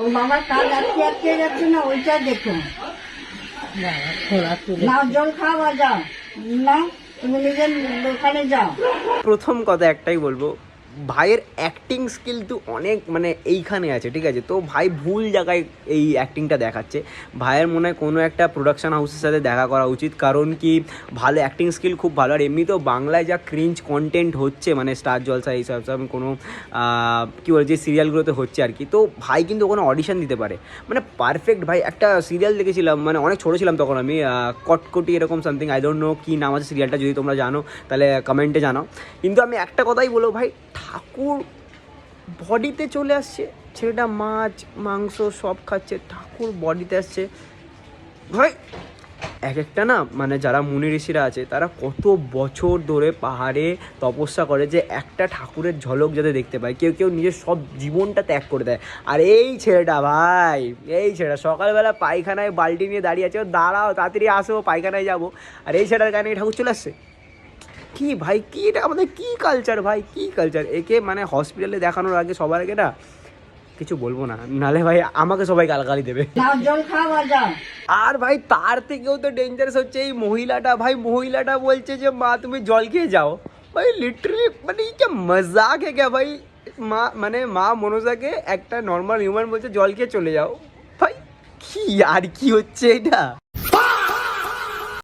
ওর বাবার কাজ আটকে যাচ্ছে না, ওইটা দেখুন। না জল খাওয়া যাও না, তুমি নিজের দোকানে যাও। প্রথম কথা একটাই বলবো, ভাইয়ের অ্যাক্টিং স্কিল তো অনেক মানে এইখানে আছে, ঠিক আছে? তো ভাই ভুল জায়গায় এই অ্যাক্টিংটা দেখাচ্ছে। ভাইয়ের মনে হয় কোনো একটা প্রোডাকশন হাউসের সাথে দেখা করা উচিত, কারণ কি ভালো অ্যাক্টিং স্কিল খুব ভালো। আর এমনিতেও বাংলায় যা ক্রিঞ্জ কন্টেন্ট হচ্ছে, মানে স্টার জলসা এইসব কোনো কী বলে যে সিরিয়ালগুলোতে হচ্ছে আর কি, তো ভাই কিন্তু ওখানে অডিশন দিতে পারে, মানে পারফেক্ট। ভাই একটা সিরিয়াল দেখেছিলাম, মানে অনেক ছোটো ছিলাম তখন আমি, কটকটি এরকম সামথিং, আই ডোন্ট নো কী নাম আছে সিরিয়ালটা, যদি তোমরা জানো তাহলে কমেন্টে জানাও। কিন্তু আমি একটা কথাই বলবো ভাই, ঠাকুর বডিতে চলে আসছে, ছেলেটা মাছ মাংস সব খাচ্ছে, ঠাকুর বডিতে আসছে ভাই। এক একটা না, মানে যারা মুনি ঋষিরা আছে তারা কত বছর ধরে পাহাড়ে তপস্যা করে যে একটা ঠাকুরের ঝলক যাতে দেখতে পায়। কেউ কেউ নিজের সব জীবনটা ত্যাগ করে দেয়। আর এই ছেলেটা ভাই, এই ছেলেটা সকালবেলা পায়খানায় বালতি নিয়ে দাঁড়িয়ে আছে, ও দাঁড়াও তাড়াতাড়ি আসো পায়খানায় যাবো, আর এই ছেলেটার গানে ঠাকুর চলে আসছে। কি ভাই, কি এটা আমাদের কি কালচার ভাই, কি কালচার? একে মানে হসপিটালে দেখানোর আগে সবার আগে না কিছু বলবো না, নালে ভাই আমাকে সবাই গালাগালি দেবে। না জল খাওয়া যাও। আর ভাই তার থেকেও তো ডেঞ্জারাস হচ্ছে এই মহিলাটা। ভাই মহিলাটা বলছে যে মা তুমি জল খেয়ে যাও। ভাই লিটারালি মানে এই क्या मजाक है क्या ভাই? মা মানে মা মনসাকে একটা নর্মাল হিউম্যান বলছে জল খেয়ে চলে যাও। ভাই কি আর কি হচ্ছে এটা?